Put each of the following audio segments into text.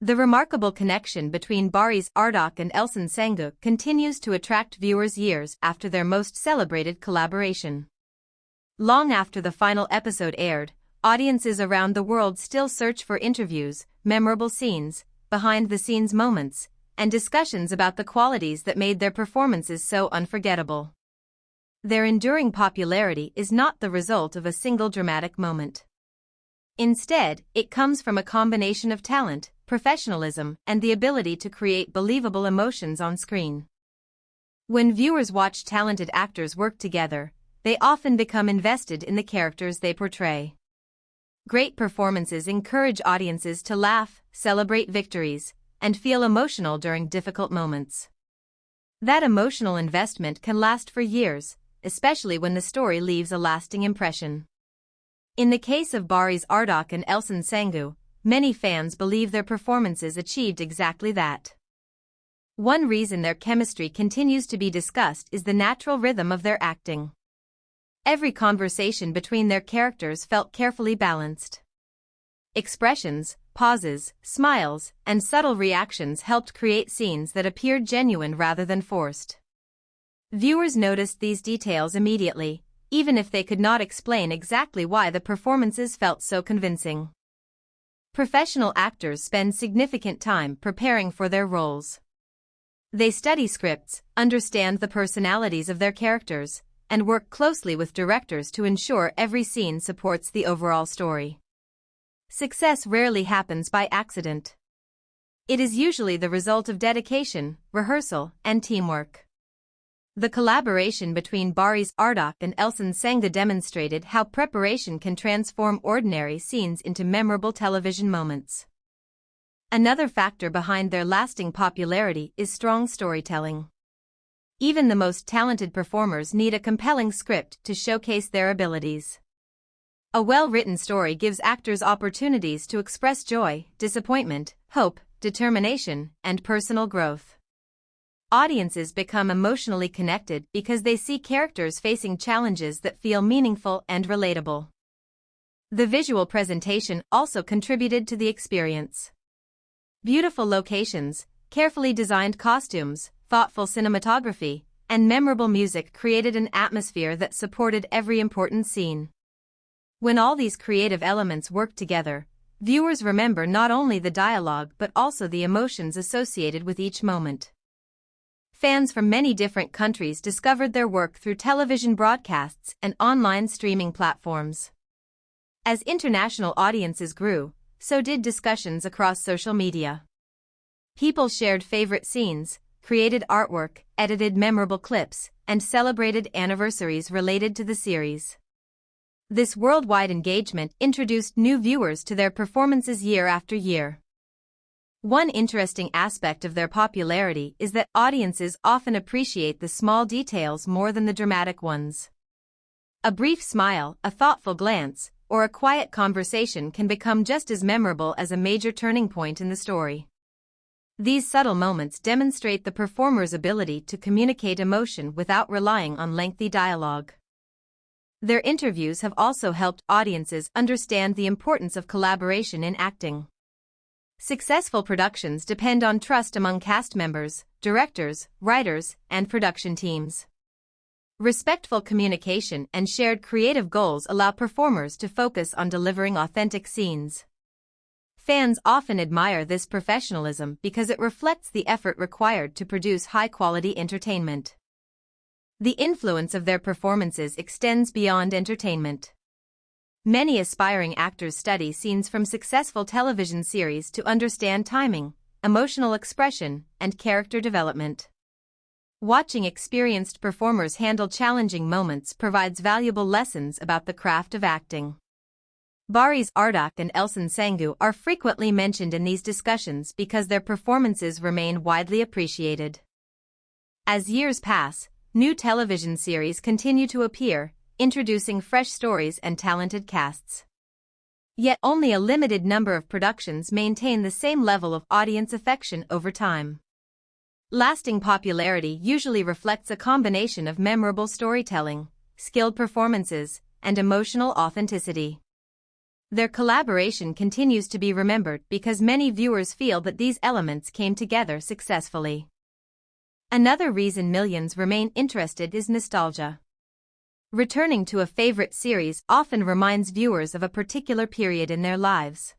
The remarkable connection between Barış Arduç and Elçin Sangu continues to attract viewers years after their most celebrated collaboration. Long after the final episode aired, audiences around the world still search for interviews, memorable scenes, behind-the-scenes moments, and discussions about the qualities that made their performances so unforgettable. Their enduring popularity is not the result of a single dramatic moment. Instead, it comes from a combination of talent, professionalism, and the ability to create believable emotions on screen. When viewers watch talented actors work together, they often become invested in the characters they portray. Great performances encourage audiences to laugh, celebrate victories, and feel emotional during difficult moments. That emotional investment can last for years, especially when the story leaves a lasting impression. In the case of Barış Arduç and Elçin Sangu, many fans believe their performances achieved exactly that. One reason their chemistry continues to be discussed is the natural rhythm of their acting. Every conversation between their characters felt carefully balanced. Expressions, pauses, smiles, and subtle reactions helped create scenes that appeared genuine rather than forced. Viewers noticed these details immediately, even if they could not explain exactly why the performances felt so convincing. Professional actors spend significant time preparing for their roles. They study scripts, understand the personalities of their characters, and work closely with directors to ensure every scene supports the overall story. Success rarely happens by accident. It is usually the result of dedication, rehearsal, and teamwork. The collaboration between Barış Arduç and Elçin Sangu demonstrated how preparation can transform ordinary scenes into memorable television moments. Another factor behind their lasting popularity is strong storytelling. Even the most talented performers need a compelling script to showcase their abilities. A well-written story gives actors opportunities to express joy, disappointment, hope, determination, and personal growth. Audiences become emotionally connected because they see characters facing challenges that feel meaningful and relatable. The visual presentation also contributed to the experience. Beautiful locations, carefully designed costumes, thoughtful cinematography, and memorable music created an atmosphere that supported every important scene. When all these creative elements work together, viewers remember not only the dialogue but also the emotions associated with each moment. Fans from many different countries discovered their work through television broadcasts and online streaming platforms. As international audiences grew, so did discussions across social media. People shared favorite scenes, created artwork, edited memorable clips, and celebrated anniversaries related to the series. This worldwide engagement introduced new viewers to their performances year after year. One interesting aspect of their popularity is that audiences often appreciate the small details more than the dramatic ones. A brief smile, a thoughtful glance, or a quiet conversation can become just as memorable as a major turning point in the story. These subtle moments demonstrate the performer's ability to communicate emotion without relying on lengthy dialogue. Their interviews have also helped audiences understand the importance of collaboration in acting. Successful productions depend on trust among cast members, directors, writers, and production teams. Respectful communication and shared creative goals allow performers to focus on delivering authentic scenes. Fans often admire this professionalism because it reflects the effort required to produce high-quality entertainment. The influence of their performances extends beyond entertainment. Many aspiring actors study scenes from successful television series to understand timing, emotional expression, and character development. Watching experienced performers handle challenging moments provides valuable lessons about the craft of acting. Barış Arduç and Elçin Sangu are frequently mentioned in these discussions because their performances remain widely appreciated. As years pass, new television series continue to appear, introducing fresh stories and talented casts. Yet only a limited number of productions maintain the same level of audience affection over time. Lasting popularity usually reflects a combination of memorable storytelling, skilled performances, and emotional authenticity. Their collaboration continues to be remembered because many viewers feel that these elements came together successfully. Another reason millions remain interested is nostalgia. Returning to a favorite series often reminds viewers of a particular period in their lives.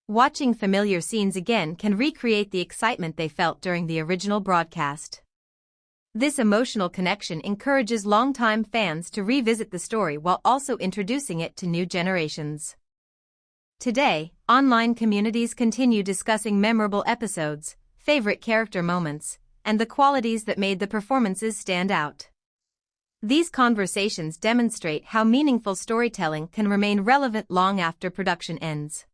Watching familiar scenes again can recreate the excitement they felt during the original broadcast. This emotional connection encourages longtime fans to revisit the story while also introducing it to new generations. Today, online communities continue discussing memorable episodes, favorite character moments, and the qualities that made the performances stand out. These conversations demonstrate how meaningful storytelling can remain relevant long after production ends.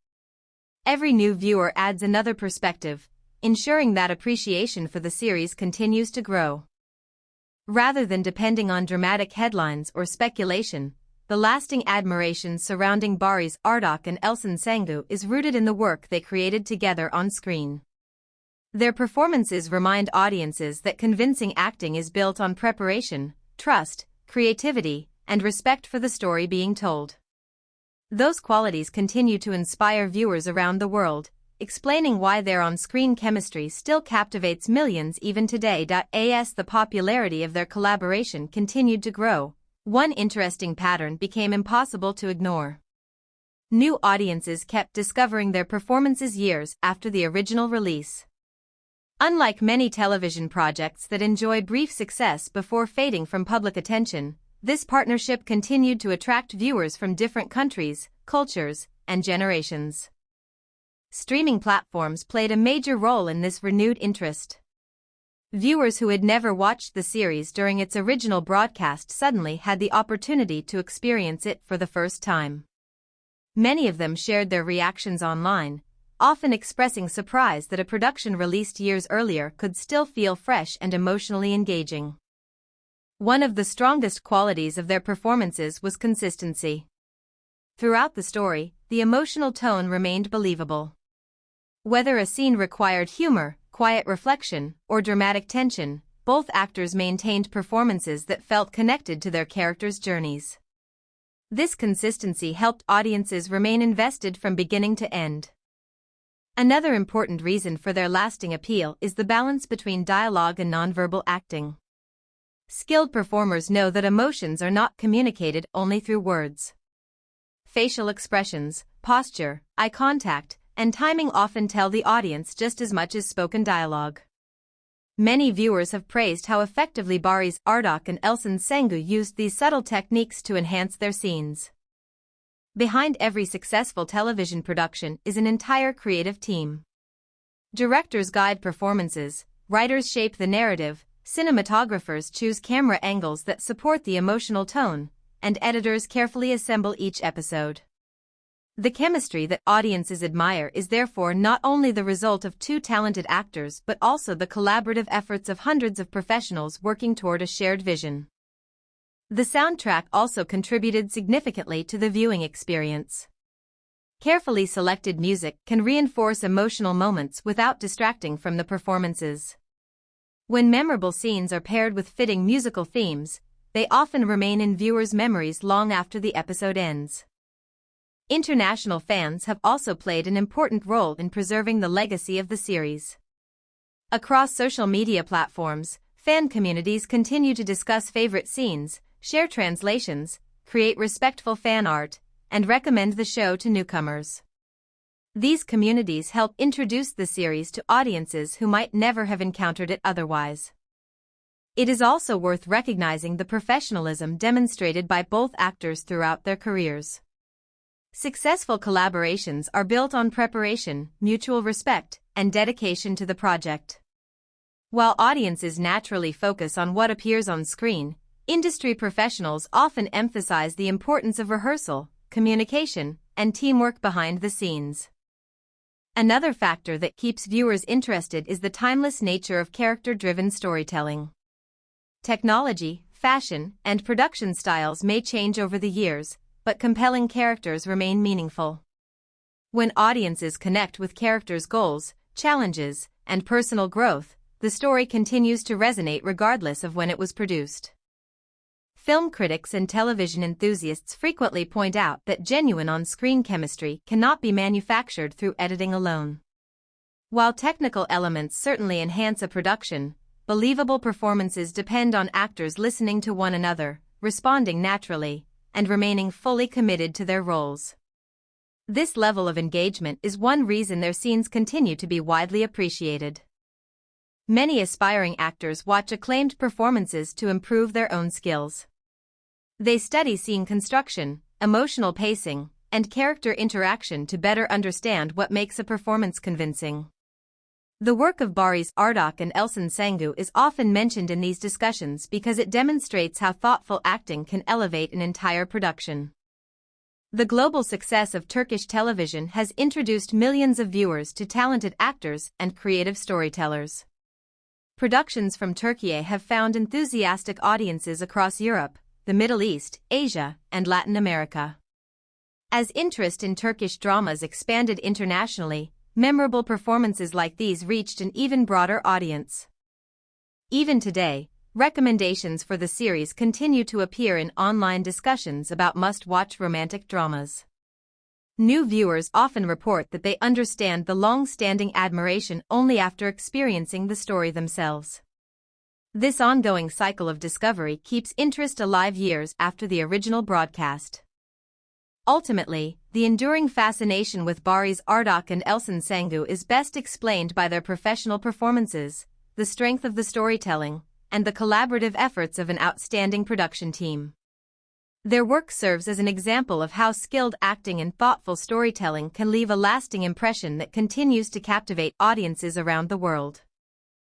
Every new viewer adds another perspective, ensuring that appreciation for the series continues to grow. Rather than depending on dramatic headlines or speculation, the lasting admiration surrounding Barış Arduç and Elçin Sangu is rooted in the work they created together on screen. Their performances remind audiences that convincing acting is built on preparation, trust, creativity, and respect for the story being told. Those qualities continue to inspire viewers around the world, explaining why their on-screen chemistry still captivates millions even today. As the popularity of their collaboration continued to grow, one interesting pattern became impossible to ignore. New audiences kept discovering their performances years after the original release. Unlike many television projects that enjoy brief success before fading from public attention, this partnership continued to attract viewers from different countries, cultures, and generations. Streaming platforms played a major role in this renewed interest. Viewers who had never watched the series during its original broadcast suddenly had the opportunity to experience it for the first time. Many of them shared their reactions online, often expressing surprise that a production released years earlier could still feel fresh and emotionally engaging. One of the strongest qualities of their performances was consistency. Throughout the story, the emotional tone remained believable. Whether a scene required humor, quiet reflection, or dramatic tension, both actors maintained performances that felt connected to their characters' journeys. This consistency helped audiences remain invested from beginning to end. Another important reason for their lasting appeal is the balance between dialogue and nonverbal acting. Skilled performers know that emotions are not communicated only through words. Facial expressions, posture, eye contact, and timing often tell the audience just as much as spoken dialogue. Many viewers have praised how effectively Barış Arduç and Elçin Sangu used these subtle techniques to enhance their scenes. Behind every successful television production is an entire creative team. Directors guide performances, writers shape the narrative, cinematographers choose camera angles that support the emotional tone, and editors carefully assemble each episode. The chemistry that audiences admire is therefore not only the result of two talented actors but also the collaborative efforts of hundreds of professionals working toward a shared vision. The soundtrack also contributed significantly to the viewing experience. Carefully selected music can reinforce emotional moments without distracting from the performances. When memorable scenes are paired with fitting musical themes, they often remain in viewers' memories long after the episode ends. International fans have also played an important role in preserving the legacy of the series. Across social media platforms, fan communities continue to discuss favorite scenes, share translations, create respectful fan art, and recommend the show to newcomers. These communities help introduce the series to audiences who might never have encountered it otherwise. It is also worth recognizing the professionalism demonstrated by both actors throughout their careers. Successful collaborations are built on preparation, mutual respect, and dedication to the project. While audiences naturally focus on what appears on screen, industry professionals often emphasize the importance of rehearsal, communication, and teamwork behind the scenes. Another factor that keeps viewers interested is the timeless nature of character-driven storytelling. Technology, fashion, and production styles may change over the years, but compelling characters remain meaningful. When audiences connect with characters' goals, challenges, and personal growth, the story continues to resonate regardless of when it was produced. Film critics and television enthusiasts frequently point out that genuine on-screen chemistry cannot be manufactured through editing alone. While technical elements certainly enhance a production, believable performances depend on actors listening to one another, responding naturally, and remaining fully committed to their roles. This level of engagement is one reason their scenes continue to be widely appreciated. Many aspiring actors watch acclaimed performances to improve their own skills. They study scene construction, emotional pacing, and character interaction to better understand what makes a performance convincing. The work of Barış Arduç and Elçin Sangu is often mentioned in these discussions because it demonstrates how thoughtful acting can elevate an entire production. The global success of Turkish television has introduced millions of viewers to talented actors and creative storytellers. Productions from Turkey have found enthusiastic audiences across Europe, the Middle East, Asia, and Latin America. As interest in Turkish dramas expanded internationally, memorable performances like these reached an even broader audience. Even today, recommendations for the series continue to appear in online discussions about must-watch romantic dramas. New viewers often report that they understand the long-standing admiration only after experiencing the story themselves. This ongoing cycle of discovery keeps interest alive years after the original broadcast. Ultimately, the enduring fascination with Barış Arduç and Elçin Sangu is best explained by their professional performances, the strength of the storytelling, and the collaborative efforts of an outstanding production team. Their work serves as an example of how skilled acting and thoughtful storytelling can leave a lasting impression that continues to captivate audiences around the world.